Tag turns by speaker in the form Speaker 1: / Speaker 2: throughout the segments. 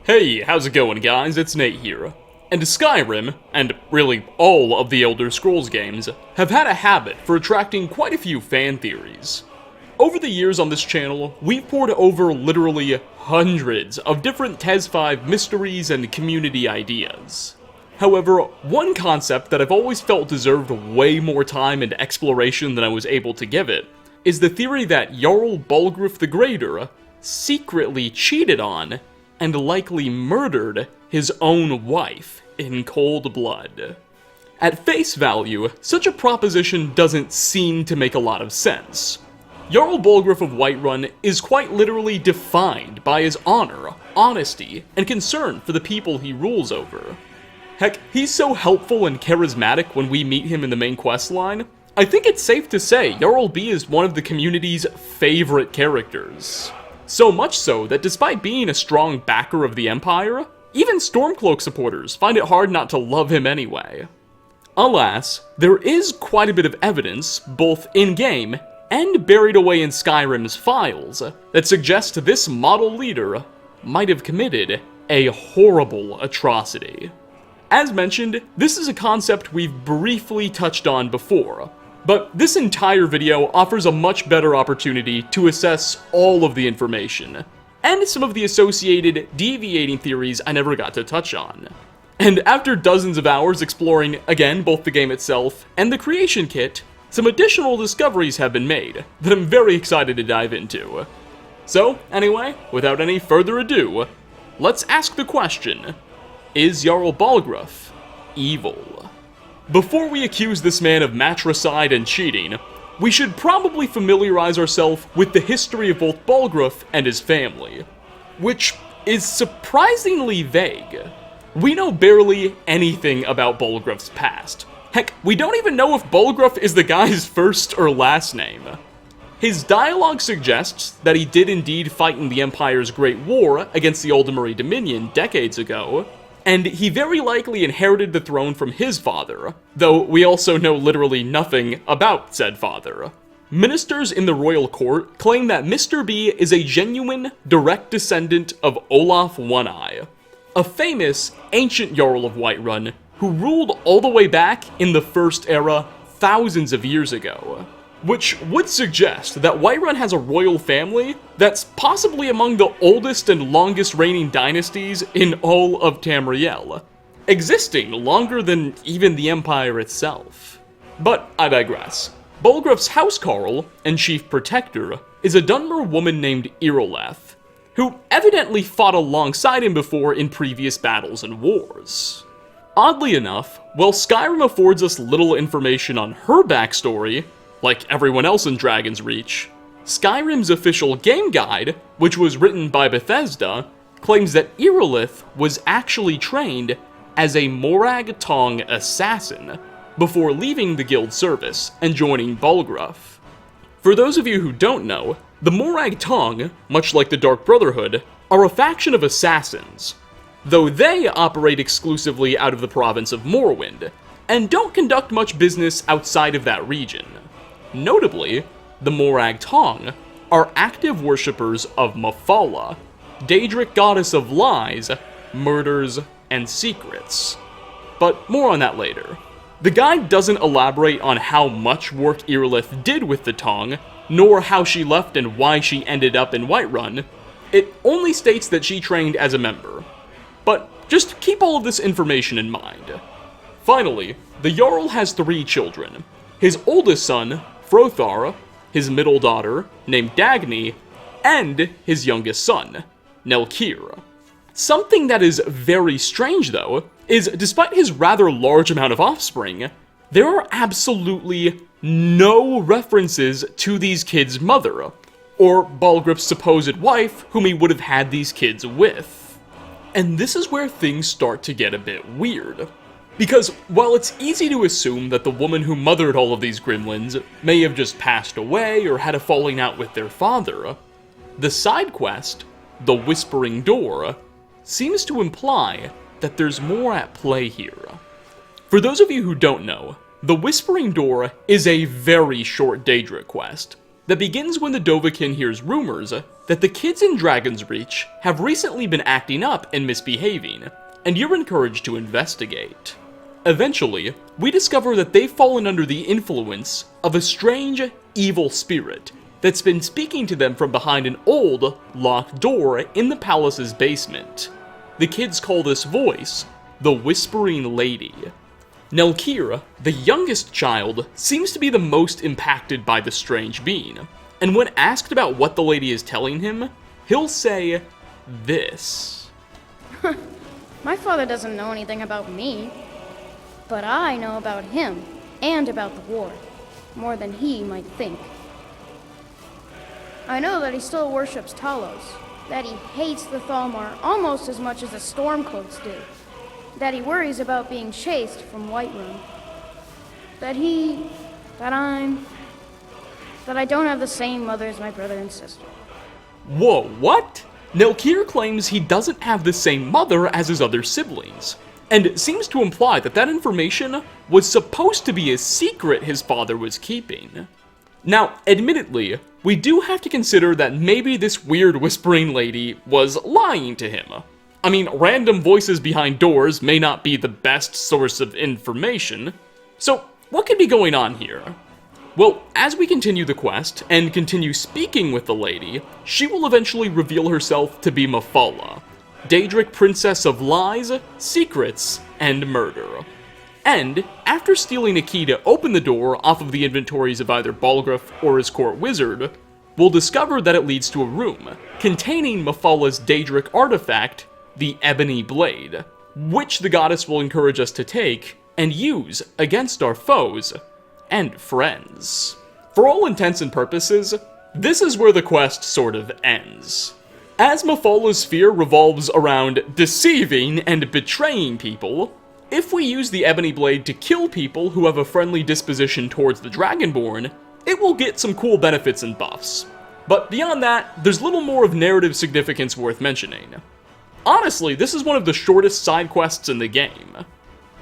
Speaker 1: Hey, how's it going guys? It's Nate here. And Skyrim, and really all of the Elder Scrolls games, have had a habit for attracting quite a few fan theories. Over the years on this channel, we've poured over literally hundreds of different TES 5 mysteries and community ideas. However, one concept that I've always felt deserved way more time and exploration than I was able to give it, is the theory that Jarl Balgruuf the Greater secretly cheated on and likely murdered his own wife in cold blood. At face value, such a proposition doesn't seem to make a lot of sense. Jarl Balgruuf of Whiterun is quite literally defined by his honor, honesty, and concern for the people he rules over. Heck, he's so helpful and charismatic when we meet him in the main questline, I think it's safe to say Jarl B is one of the community's favorite characters. So much so that despite being a strong backer of the Empire, even Stormcloak supporters find it hard not to love him anyway. Alas, there is quite a bit of evidence, both in-game and buried away in Skyrim's files, that suggest this model leader might have committed a horrible atrocity. As mentioned, this is a concept we've briefly touched on before, but this entire video offers a much better opportunity to assess all of the information, and some of the associated deviating theories I never got to touch on. And after dozens of hours exploring, again, both the game itself and the creation kit, some additional discoveries have been made that I'm very excited to dive into. So, anyway, without any further ado, let's ask the question, is Jarl Balgruuf evil? Before we accuse this man of matricide and cheating, we should probably familiarize ourselves with the history of both Balgruuf and his family, which is surprisingly vague. We know barely anything about Balgruuf's past. Heck, we don't even know if Balgruuf is the guy's first or last name. His dialogue suggests that he did indeed fight in the Empire's Great War against the Aldemari Dominion decades ago, and he very likely inherited the throne from his father, though we also know literally nothing about said father. Ministers in the royal court claim that Mr. B is a genuine, direct descendant of Olaf One-Eye, a famous, ancient Jarl of Whiterun who ruled all the way back in the First Era thousands of years ago, which would suggest that Whiterun has a royal family that's possibly among the oldest and longest reigning dynasties in all of Tamriel, existing longer than even the Empire itself. But I digress. Balgruuf's housecarl and chief protector is a Dunmer woman named Irileth, who evidently fought alongside him before in previous battles and wars. Oddly enough, while Skyrim affords us little information on her backstory, like everyone else in Dragon's Reach, Skyrim's official game guide, which was written by Bethesda, claims that Irileth was actually trained as a Morag Tong assassin before leaving the guild service and joining Balgruuf. For those of you who don't know, the Morag Tong, much like the Dark Brotherhood, are a faction of assassins, though they operate exclusively out of the province of Morrowind, and don't conduct much business outside of that region. Notably, the Morag Tong are active worshippers of Mafala, Daedric goddess of lies, murders, and secrets. But more on that later. The guide doesn't elaborate on how much work Irileth did with the Tong, nor how she left and why she ended up in Whiterun. It only states that she trained as a member. But just keep all of this information in mind. Finally, the Jarl has 3 children. His oldest son, Frothar, his middle daughter, named Dagny, and his youngest son, Nelkir. Something that is very strange, though, is despite his rather large amount of offspring, there are absolutely no references to these kids' mother, or Balgruuf's supposed wife, whom he would have had these kids with. And this is where things start to get a bit weird. Because while it's easy to assume that the woman who mothered all of these gremlins may have just passed away or had a falling out with their father, the side quest, The Whispering Door, seems to imply that there's more at play here. For those of you who don't know, The Whispering Door is a very short Daedric quest, that begins when the Dovahkiin hears rumors that the kids in Dragon's Reach have recently been acting up and misbehaving, and you're encouraged to investigate. Eventually, we discover that they've fallen under the influence of a strange, evil spirit that's been speaking to them from behind an old, locked door in the palace's basement. The kids call this voice the Whispering Lady. Nelkir, the youngest child, seems to be the most impacted by the strange being, and when asked about what the lady is telling him, he'll say this.
Speaker 2: My father doesn't know anything about me, but I know about him and about the war, more than he might think. I know that he still worships Talos, that he hates the Thalmor almost as much as the Stormcloaks do, that he worries about being chased from Whiterun, that I don't have the same mother as my brother and sister.
Speaker 1: Whoa, what? Nelkir claims he doesn't have the same mother as his other siblings, and seems to imply that that information was supposed to be a secret his father was keeping. Now, admittedly, we do have to consider that maybe this weird whispering lady was lying to him. I mean, random voices behind doors may not be the best source of information, so what could be going on here? Well, as we continue the quest, and continue speaking with the lady, she will eventually reveal herself to be Mafala, Daedric Princess of Lies, Secrets, and Murder. And, after stealing a key to open the door off of the inventories of either Balgruuf or his court wizard, we'll discover that it leads to a room containing Mafala's Daedric artifact, the Ebony Blade, which the goddess will encourage us to take and use against our foes and friends. For all intents and purposes, this is where the quest sort of ends. As Mafala's sphere revolves around deceiving and betraying people, if we use the Ebony Blade to kill people who have a friendly disposition towards the Dragonborn, it will get some cool benefits and buffs. But beyond that, there's little more of narrative significance worth mentioning. Honestly, this is one of the shortest side quests in the game.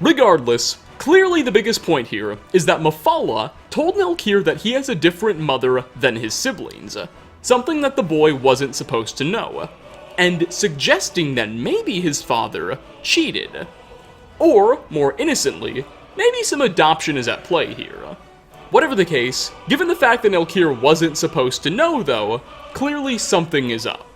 Speaker 1: Regardless, clearly the biggest point here is that Mafala told Nelkir that he has a different mother than his siblings, something that the boy wasn't supposed to know, and suggesting that maybe his father cheated. Or, more innocently, maybe some adoption is at play here. Whatever the case, given the fact that Nelkir wasn't supposed to know though, clearly something is up.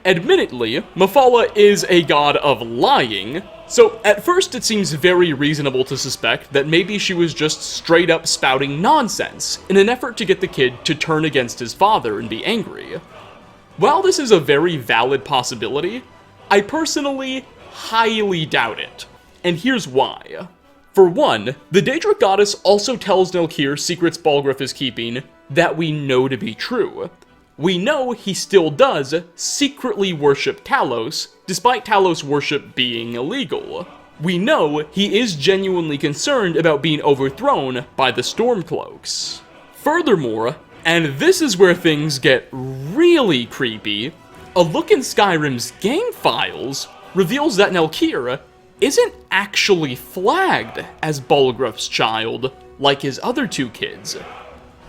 Speaker 1: Admittedly, Mafala is a god of lying, so at first it seems very reasonable to suspect that maybe she was just straight up spouting nonsense in an effort to get the kid to turn against his father and be angry. While this is a very valid possibility, I personally highly doubt it, and here's why. For one, the Daedric goddess also tells Nelkir secrets Balgruuf is keeping that we know to be true. We know he still does secretly worship Talos, despite Talos worship being illegal. We know he is genuinely concerned about being overthrown by the Stormcloaks. Furthermore, and this is where things get really creepy, a look in Skyrim's game files reveals that Nelkir isn't actually flagged as Balgruuf's child like his other two kids.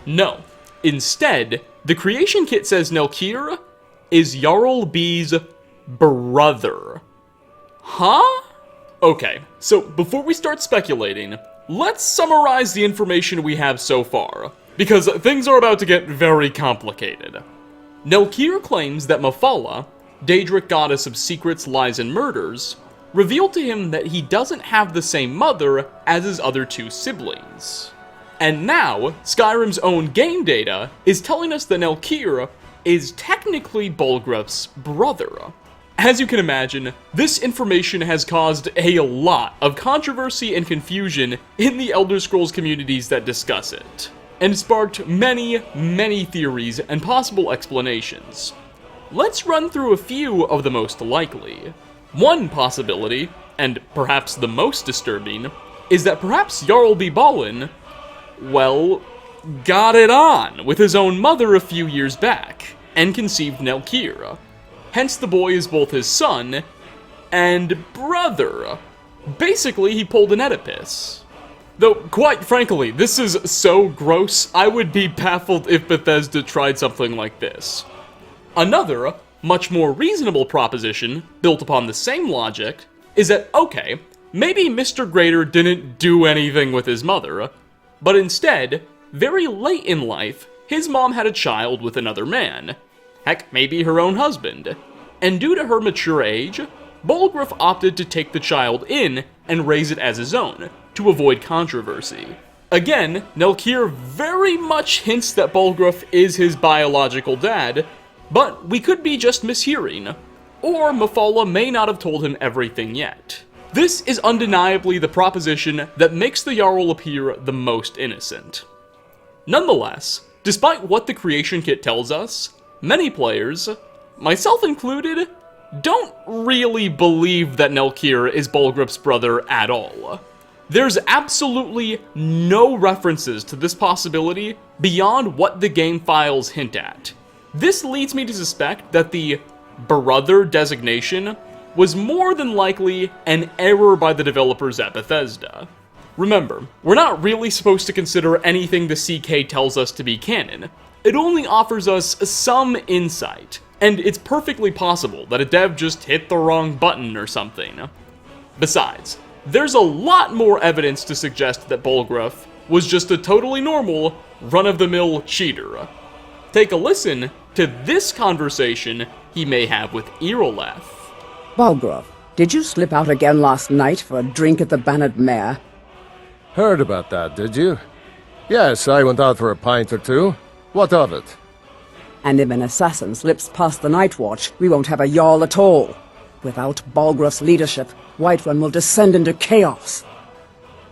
Speaker 1: No, instead, the creation kit says Nelkir is Jarl B's brother. Huh? Okay, so before we start speculating, let's summarize the information we have so far, because things are about to get very complicated. Nelkir claims that Mafala, Daedric goddess of secrets, lies, and murders, revealed to him that he doesn't have the same mother as his other two siblings. And now, Skyrim's own game data is telling us that Nelkir is technically Balgruuf's brother. As you can imagine, this information has caused a lot of controversy and confusion in the Elder Scrolls communities that discuss it, and sparked many theories and possible explanations. Let's run through a few of the most likely. One possibility, and perhaps the most disturbing, is that perhaps Jarl Balin, well, got it on with his own mother a few years back, and conceived Nelkir. Hence the boy is both his son and brother. Basically, he pulled an Oedipus. Though, quite frankly, this is so gross, I would be baffled if Bethesda tried something like this. Another, much more reasonable proposition, built upon the same logic, is that, okay, maybe Mr. Greater didn't do anything with his mother, but instead, very late in life, his mom had a child with another man. Heck, maybe her own husband. And due to her mature age, Balgruuf opted to take the child in and raise it as his own, to avoid controversy. Again, Nelkir very much hints that Balgruuf is his biological dad, but we could be just mishearing, or Mafala may not have told him everything yet. This is undeniably the proposition that makes the Jarl appear the most innocent. Nonetheless, despite what the creation kit tells us, many players, myself included, don't really believe that Nelkir is Balgruuf's brother at all. There's absolutely no references to this possibility beyond what the game files hint at. This leads me to suspect that the brother designation was more than likely an error by the developers at Bethesda. Remember, we're not really supposed to consider anything the CK tells us to be canon. It only offers us some insight, and it's perfectly possible that a dev just hit the wrong button or something. Besides, there's a lot more evidence to suggest that Balgruuf was just a totally normal, run-of-the-mill cheater. Take a listen to this conversation he may have with Irileth.
Speaker 3: Balgruuf, did you slip out again last night for a drink at the Bannered Mare?
Speaker 4: Heard about that, did you? Yes, I went out for a pint or two. What of it?
Speaker 3: And if an assassin slips past the Night Watch, we won't have a Jarl at all. Without Balgruuf's leadership, Whiterun will descend into chaos.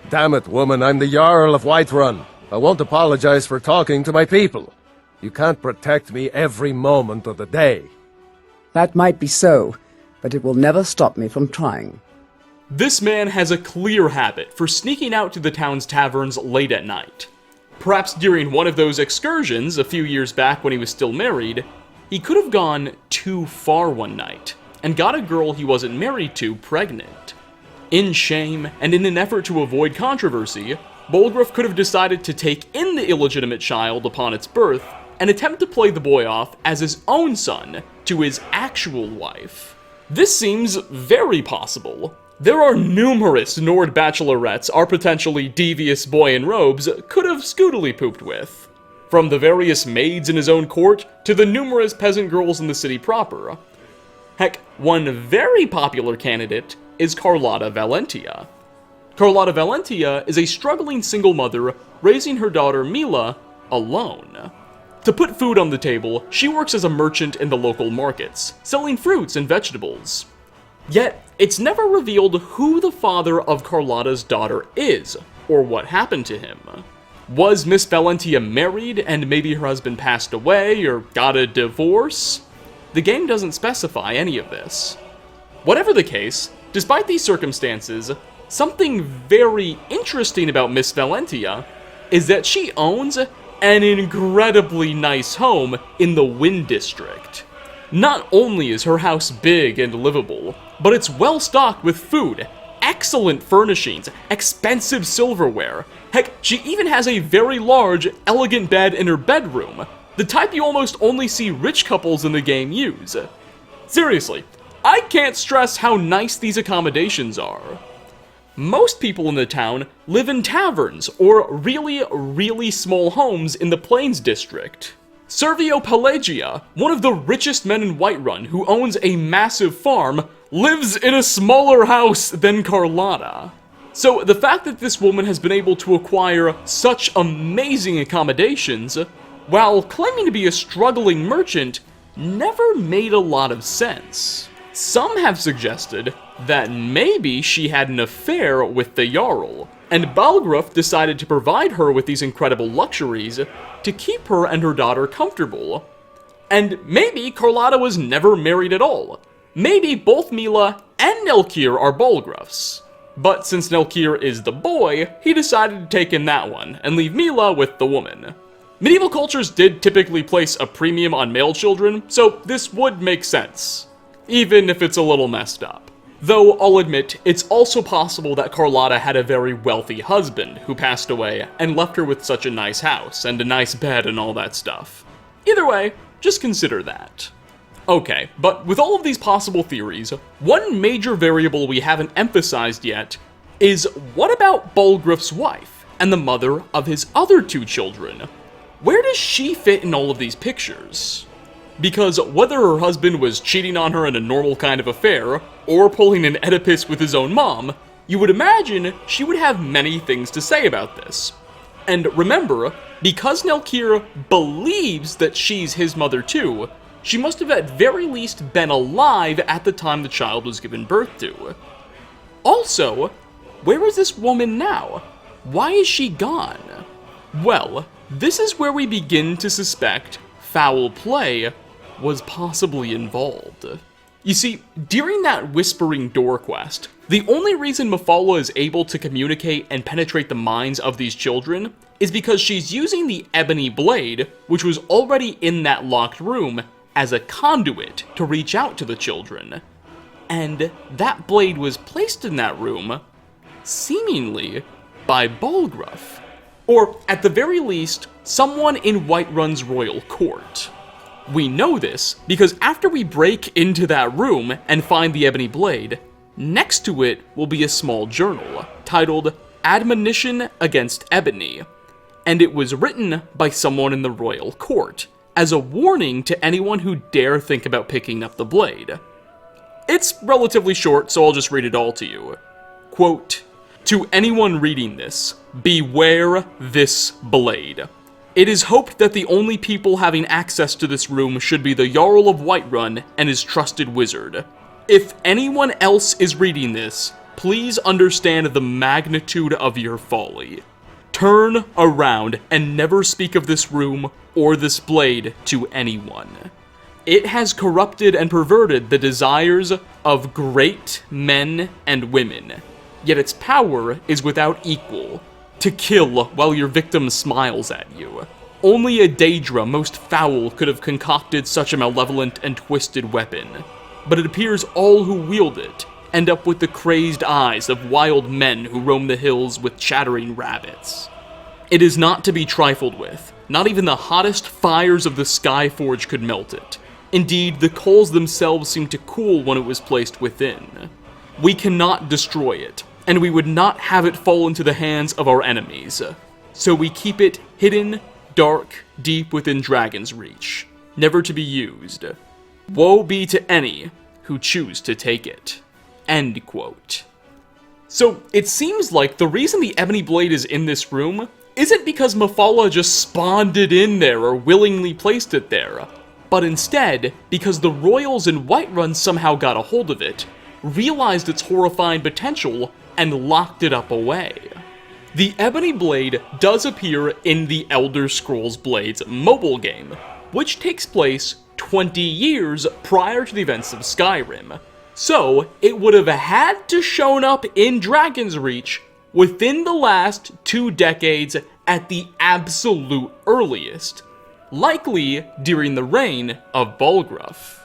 Speaker 4: Damn it, woman, I'm the Jarl of Whiterun. I won't apologize for talking to my people. You can't protect me every moment of the day.
Speaker 3: That might be so, but it will never stop me from trying.
Speaker 1: This man has a clear habit for sneaking out to the town's taverns late at night. Perhaps during one of those excursions a few years back when he was still married, he could have gone too far one night and got a girl he wasn't married to pregnant. In shame, and in an effort to avoid controversy, Balgruuf could have decided to take in the illegitimate child upon its birth and attempt to play the boy off as his own son to his actual wife. This seems very possible. There are numerous Nord bachelorettes our potentially devious boy in robes could have scootily pooped with. From the various maids in his own court to the numerous peasant girls in the city proper. Heck, one very popular candidate is Carlotta Valentia. Carlotta Valentia is a struggling single mother raising her daughter Mila alone. To put food on the table, she works as a merchant in the local markets, selling fruits and vegetables. Yet, it's never revealed who the father of Carlotta's daughter is, or what happened to him. Was Miss Valentia married and maybe her husband passed away or got a divorce? The game doesn't specify any of this. Whatever the case, despite these circumstances, something very interesting about Miss Valentia is that she owns an incredibly nice home in the Wind District. Not only is her house big and livable, but it's well stocked with food, excellent furnishings, expensive silverware. Heck, she even has a very large, elegant bed in her bedroom, the type you almost only see rich couples in the game use. Seriously, I can't stress how nice these accommodations are. Most people in the town live in taverns or really small homes in the Plains District. Servio Pelagia, one of the richest men in Whiterun who owns a massive farm, lives in a smaller house than Carlotta. So the fact that this woman has been able to acquire such amazing accommodations, while claiming to be a struggling merchant, never made a lot of sense. Some have suggested that maybe she had an affair with the Jarl, and Balgruuf decided to provide her with these incredible luxuries to keep her and her daughter comfortable. And maybe Carlotta was never married at all. Maybe both Mila and Nelkir are Balgruuf's. But since Nelkir is the boy, he decided to take in that one and leave Mila with the woman. Medieval cultures did typically place a premium on male children, so this would make sense, even if it's a little messed up. Though, I'll admit, it's also possible that Carlotta had a very wealthy husband who passed away and left her with such a nice house and a nice bed and all that stuff. Either way, just consider that. Okay, but with all of these possible theories, one major variable we haven't emphasized yet is what about Balgruuf's wife and the mother of his other 2 children? Where does she fit in all of these pictures? Because whether her husband was cheating on her in a normal kind of affair, or pulling an Oedipus with his own mom, you would imagine she would have many things to say about this. And remember, because Nelkir believes that she's his mother too, she must have at very least been alive at the time the child was given birth to. Also, where is this woman now? Why is she gone? Well, this is where we begin to suspect foul play was possibly involved. You see, during that Whispering Door quest, the only reason Mephala is able to communicate and penetrate the minds of these children is because she's using the Ebony Blade, which was already in that locked room, as a conduit to reach out to the children. And that blade was placed in that room, seemingly, by Balgruuf. Or, at the very least, someone in Whiterun's royal court. We know this because after we break into that room and find the Ebony Blade, next to it will be a small journal titled Admonition Against Ebony, and it was written by someone in the royal court as a warning to anyone who dare think about picking up the blade. It's relatively short, so I'll just read it all to you. Quote, "To anyone reading this, beware this blade. It is hoped that the only people having access to this room should be the Jarl of Whiterun and his trusted wizard. If anyone else is reading this, please understand the magnitude of your folly. Turn around and never speak of this room or this blade to anyone. It has corrupted and perverted the desires of great men and women, yet its power is without equal. To kill while your victim smiles at you. Only a Daedra most foul could have concocted such a malevolent and twisted weapon, but it appears all who wield it end up with the crazed eyes of wild men who roam the hills with chattering rabbits. It is not to be trifled with. Not even the hottest fires of the Skyforge could melt it. Indeed, the coals themselves seem to cool when it was placed within. We cannot destroy it, and we would not have it fall into the hands of our enemies. So we keep it hidden, dark, deep within Dragon's Reach, never to be used. Woe be to any who choose to take it." End quote. So, it seems like the reason the Ebony Blade is in this room isn't because Mephala just spawned it in there or willingly placed it there, but instead because the royals in Whiterun somehow got a hold of it, realized its horrifying potential, and locked it up away. The Ebony Blade does appear in the Elder Scrolls Blades mobile game, which takes place 20 years prior to the events of Skyrim, so it would have had to shown up in Dragon's Reach within the last 2 decades at the absolute earliest, likely during the reign of Balgruuf.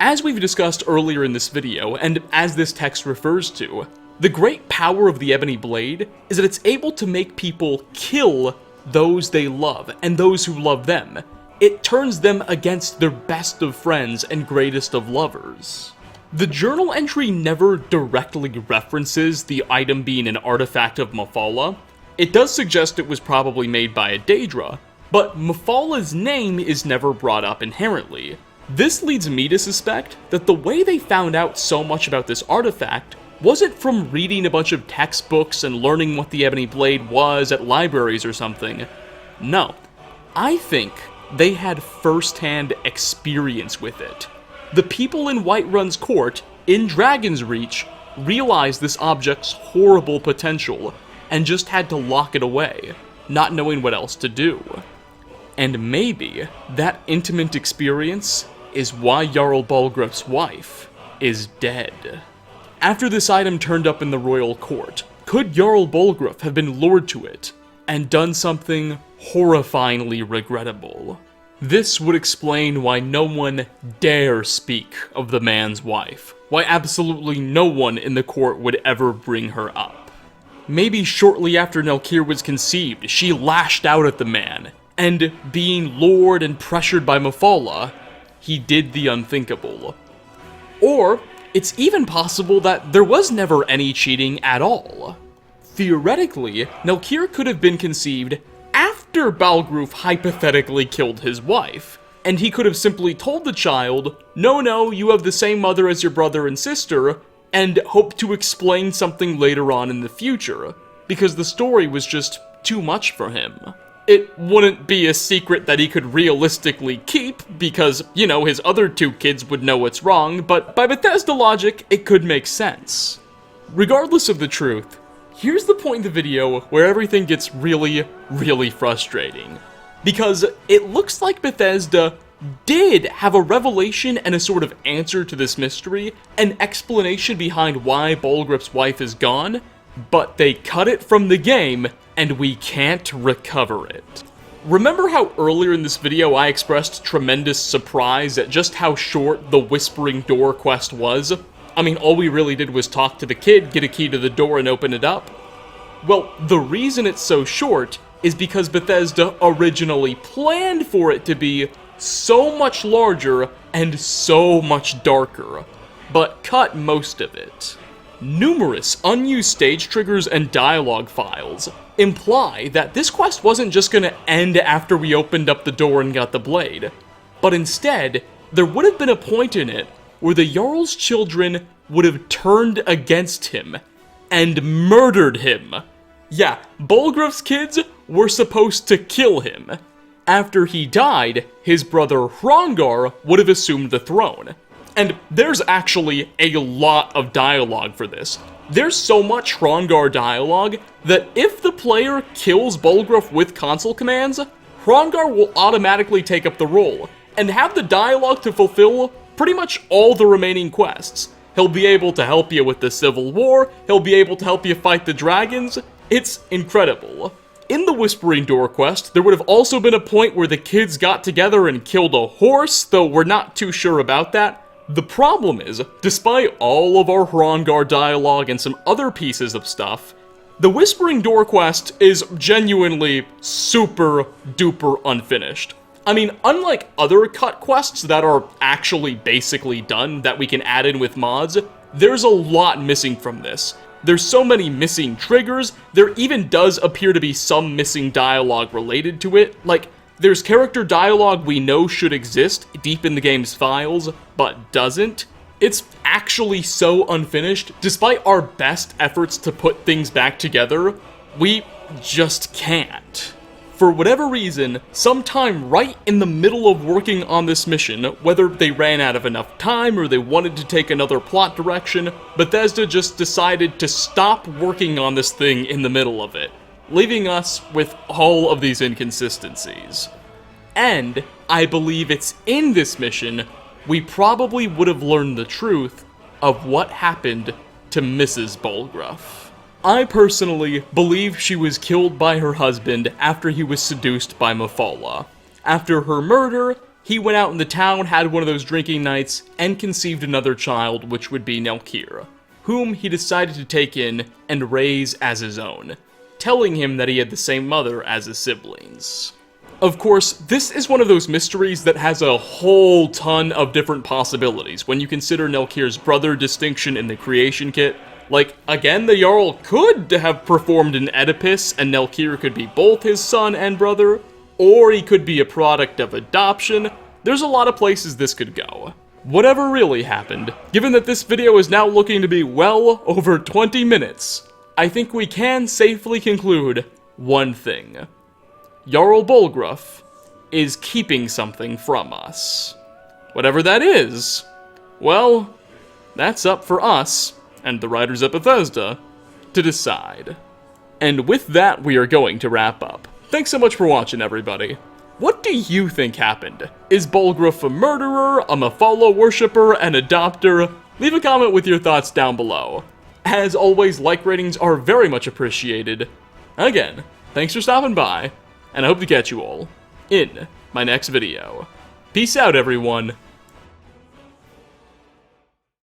Speaker 1: As we've discussed earlier in this video, and as this text refers to, the great power of the Ebony Blade is that it's able to make people kill those they love and those who love them. It turns them against their best of friends and greatest of lovers. The journal entry never directly references the item being an artifact of Mephala. It does suggest it was probably made by a Daedra, but Mephala's name is never brought up inherently. This leads me to suspect that the way they found out so much about this artifact wasn't from reading a bunch of textbooks and learning what the Ebony Blade was at libraries or something. No, I think they had first-hand experience with it. The people in Whiterun's court, in Dragon's Reach, realized this object's horrible potential, and just had to lock it away, not knowing what else to do. And maybe that intimate experience is why Jarl Balgruuf's wife is dead. After this item turned up in the royal court, could Jarl Balgruuf have been lured to it and done something horrifyingly regrettable? This would explain why no one dare speak of the man's wife, why absolutely no one in the court would ever bring her up. Maybe shortly after Nelkir was conceived, she lashed out at the man, and being lured and pressured by Mafala, he did the unthinkable. Or, it's even possible that there was never any cheating at all. Theoretically, Nelkir could have been conceived after Balgruuf hypothetically killed his wife, and he could have simply told the child, no, you have the same mother as your brother and sister, and hoped to explain something later on in the future, because the story was just too much for him. It wouldn't be a secret that he could realistically keep, because, his other 2 kids would know what's wrong, but by Bethesda logic, it could make sense. Regardless of the truth, here's the point in the video where everything gets really, really frustrating. Because it looks like Bethesda did have a revelation and a sort of answer to this mystery, an explanation behind why Balgruuf's wife is gone, but they cut it from the game, and we can't recover it. Remember how earlier in this video I expressed tremendous surprise at just how short the Whispering Door quest was? I mean, all we really did was talk to the kid, get a key to the door, and open it up. Well, the reason it's so short is because Bethesda originally planned for it to be so much larger and so much darker, but cut most of it. Numerous unused stage triggers and dialogue files imply that this quest wasn't just gonna end after we opened up the door and got the blade, but instead, there would have been a point in it where the Jarl's children would have turned against him and murdered him. Yeah, Balgruuf's kids were supposed to kill him. After he died, his brother Hrongar would have assumed the throne. And there's actually a lot of dialogue for this. There's so much Hrongar dialogue that if the player kills Balgruuf with console commands, Hrongar will automatically take up the role, and have the dialogue to fulfill pretty much all the remaining quests. He'll be able to help you with the Civil War, he'll be able to help you fight the dragons. It's incredible. In the Whispering Door quest, there would have also been a point where the kids got together and killed a horse, though we're not too sure about that. The problem is, despite all of our Hrongar dialogue and some other pieces of stuff, the Whispering Door quest is genuinely super duper unfinished. I mean, unlike other cut quests that are actually basically done that we can add in with mods, there's a lot missing from this. There's so many missing triggers, there even does appear to be some missing dialogue related to it, like, there's character dialogue we know should exist deep in the game's files, but doesn't. It's actually so unfinished, despite our best efforts to put things back together, we just can't. For whatever reason, sometime right in the middle of working on this mission, whether they ran out of enough time or they wanted to take another plot direction, Bethesda just decided to stop working on this thing in the middle of it, leaving us with all of these inconsistencies. And I believe it's in this mission we probably would have learned the truth of what happened to Mrs. Balgruuf. I personally believe she was killed by her husband after he was seduced by Mafala. After her murder, he went out in the town, had one of those drinking nights, and conceived another child, which would be Nelkir, whom he decided to take in and raise as his own, telling him that he had the same mother as his siblings. Of course, this is one of those mysteries that has a whole ton of different possibilities when you consider Nelkir's brother distinction in the creation kit. Like, again, the Jarl could have performed an Oedipus and Nelkir could be both his son and brother, or he could be a product of adoption. There's a lot of places this could go. Whatever really happened, given that this video is now looking to be well over 20 minutes, I think we can safely conclude one thing. Jarl Balgruuf is keeping something from us. Whatever that is, well, that's up for us, and the writers at Bethesda, to decide. And with that, we are going to wrap up. Thanks so much for watching, everybody. What do you think happened? Is Balgruuf a murderer, a Mafala worshipper, an adopter? Leave a comment with your thoughts down below. As always, like ratings are very much appreciated. Again, thanks for stopping by, and I hope to catch you all in my next video. Peace out, everyone.